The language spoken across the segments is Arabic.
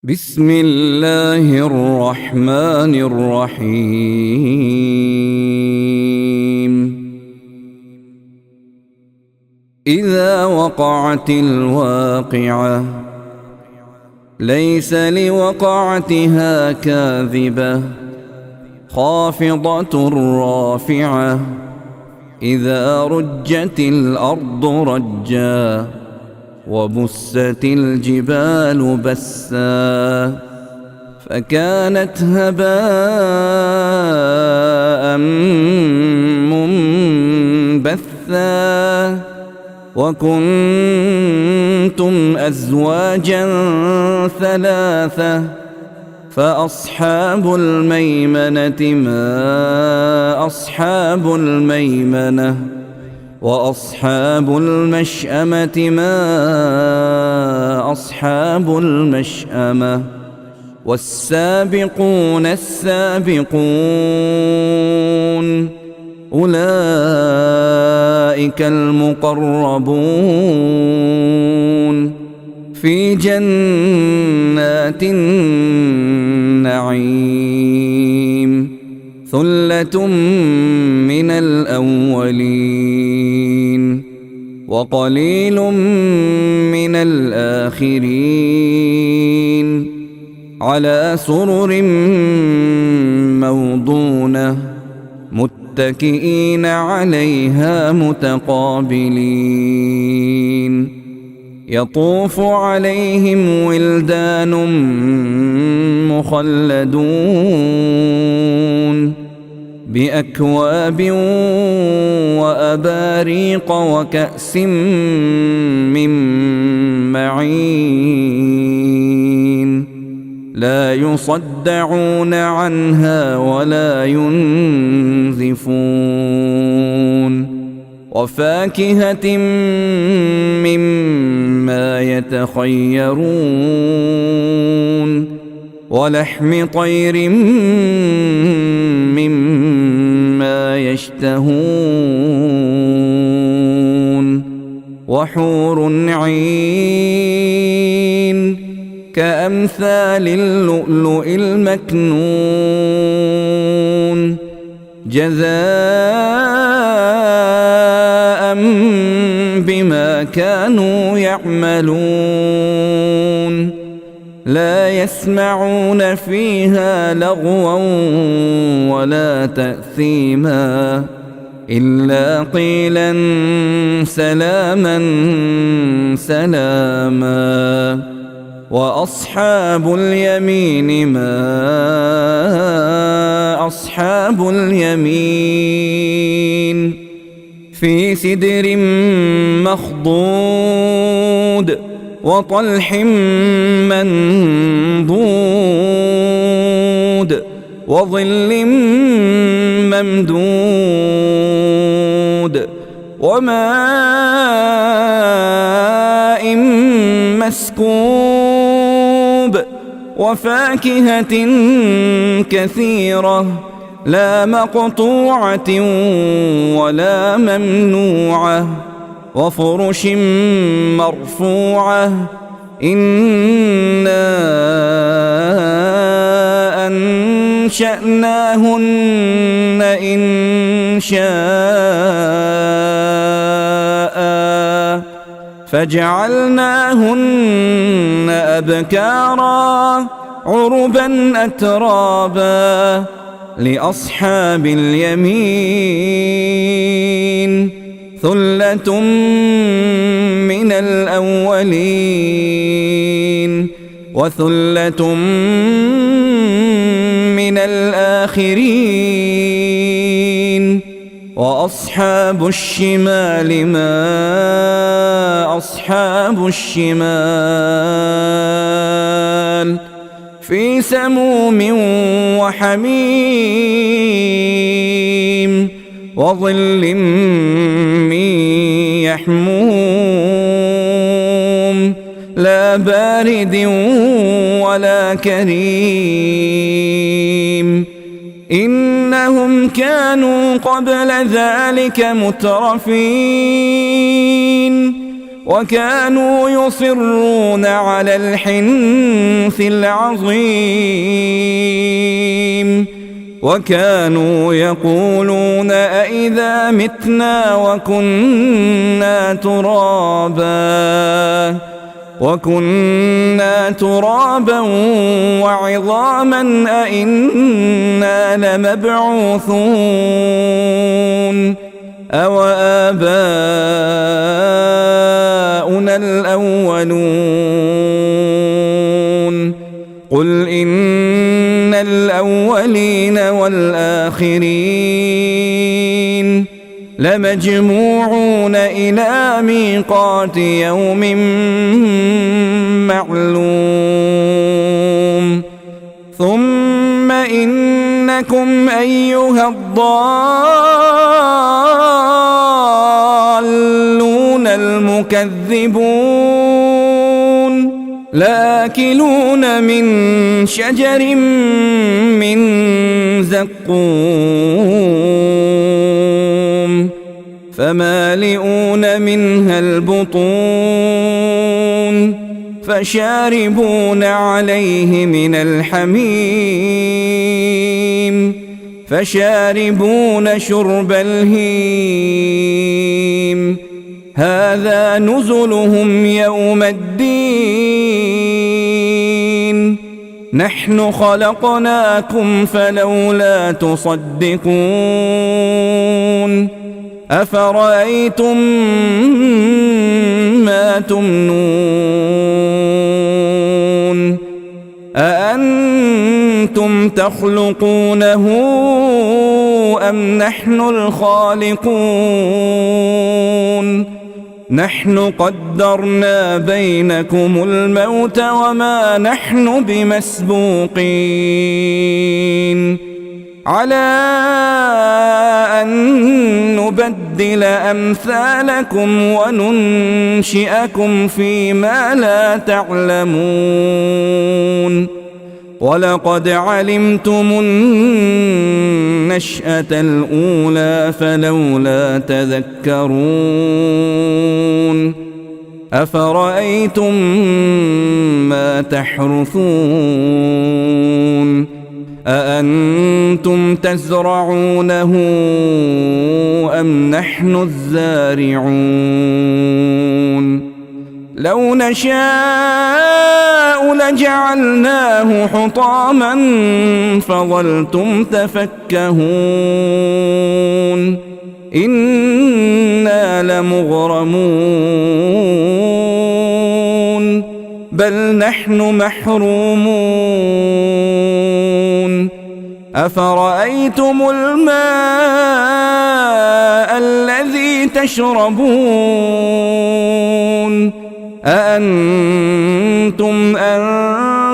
بسم الله الرحمن الرحيم. إذا وقعت الواقعة ليس لوقعتها كاذبة خافضة رافعة إذا رجت الأرض رجا وبست الجبال بسا فكانت هباء منبثا وكنتم أزواجا ثلاثة فأصحاب الميمنة ما أصحاب الميمنة وأصحاب المشأمة ما أصحاب المشأمة والسابقون السابقون أولئك المقربون في جنات النعيم ثلة من الأولين وقليل من الآخرين على سرر موضونة متكئين عليها متقابلين يطوف عليهم ولدان مخلدون بأكواب وأباريق وكأس من معين لا يصدعون عنها ولا ينزفون وفاكهة مما يتخيرون ولحم طير مما يشتهون وحور عين كأمثال اللؤلؤ المكنون جزاء بما كانوا يعملون لا يسمعون فيها لغوا ولا تأثيما إلا قيلا سلاما سلاما وأصحاب اليمين ما أصحاب اليمين في سدر مخضود وطلح منضود وظل ممدود وماء مسكوب وفاكهة كثيرة لا مقطوعة ولا ممنوعة وفرش مرفوعة إنا أنشأناهن إن شاء فجعلناهن أبكارا عربا أترابا لأصحاب اليمين ثلة من الأولين وثلة من الآخرين وأصحاب الشمال ما أصحاب الشمال في سموم وحميم وظل من يحموم لا بارد ولا كريم إنهم كانوا قبل ذلك مترفين وكانوا يصرون على الحنث العظيم وكانوا يقولون أإذا متنا وكنا ترابا وعظاما أإنا لمبعوثون أو آباؤنا الأولون قل إن الأولين والآخرين لمجموعون إلى ميقات يوم معلوم ثم إنكم أيها الضالون المكذبون لآكلون من شجر من زقوم فمالئون منها البطون فشاربون عليه من الحميم فشاربون شرب الهيم هذا نزلهم يوم الدين نحن خلقناكم فلولا تصدقون أفرأيتم ما تمنون أأنتم تخلقونه أم نحن الخالقون نحن قدرنا بينكم الموت وما نحن بمسبوقين على أن نبدل أمثالكم وننشئكم فيما لا تعلمون ولقد علمتم النشأة الأولى فلولا تذكرون أفرأيتم ما تحرثون أأنتم تزرعونه أم نحن الزارعون لو نشاء لجعلناه حطاما فظلتم تفكهون إنا لمغرمون بل نحن محرومون أفرأيتم الماء الذي تشربون أأنتم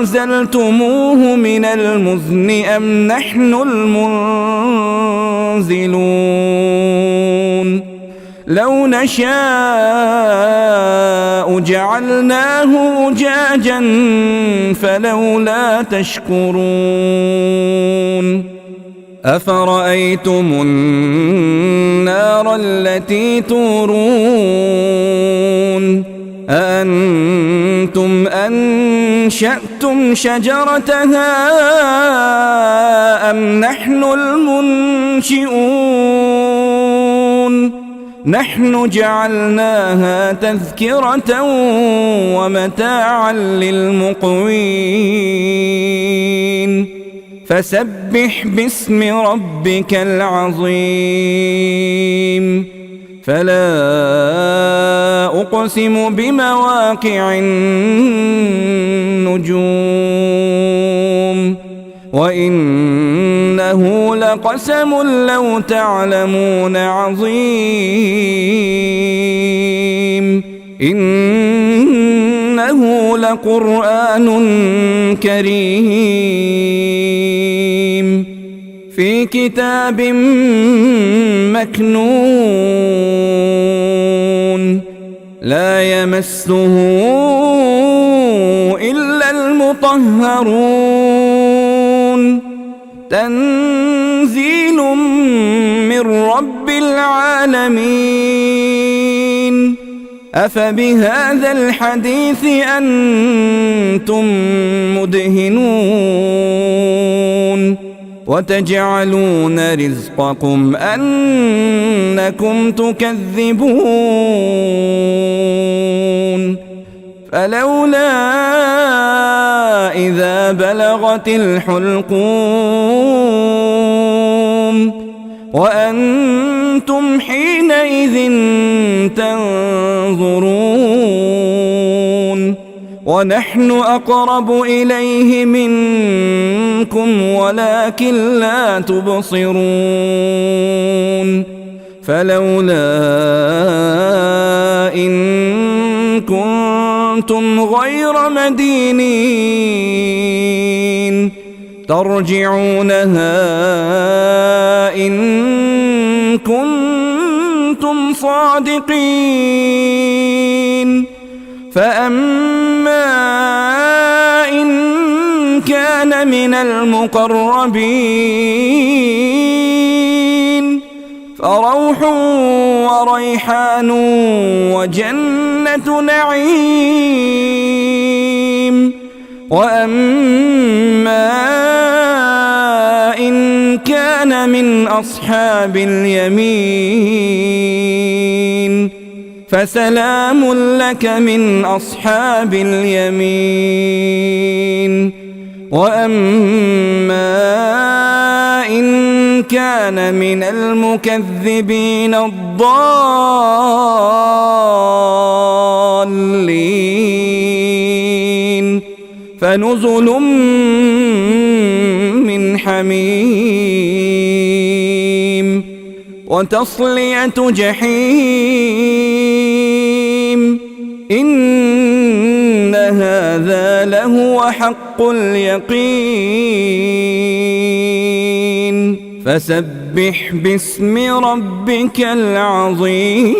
أنزلتموه من المزن أم نحن المنزلون لو نشاء جعلناه أجاجا فلولا تشكرون أفرأيتم النار التي تورون أأنتم أنشأتم شجرتها أم نحن المنشئون نحن جعلناها تذكرة ومتاعا للمقوين فسبح باسم ربك العظيم فلا أقسم بمواقع النجوم وإنه لقسم لو تعلمون عظيم إنه لقرآن كريم في كتاب مكنون لا يمسه إلا المطهرون تنزيل من رب العالمين أفبهذا الحديث أنتم مدهنون وتجعلون رزقكم أنكم تكذبون فلولا إذا بلغت الحلقوم وأنتم حينئذ تنظرون ونحن أقرب إليه منكم ولكن لا تبصرون فلولا إن كنتم غير مدينين ترجعونها إن كنتم صادقين فأما إن كان من المقربين فروح وريحان وجنة نعيم وأما إن كان من أصحاب اليمين فسلام لك من أصحاب اليمين وأما إن كان من المكذبين الضالين فنزل من حميم وتصلية جحيم إن هذا لهو حق اليقين فسبح باسم ربك العظيم.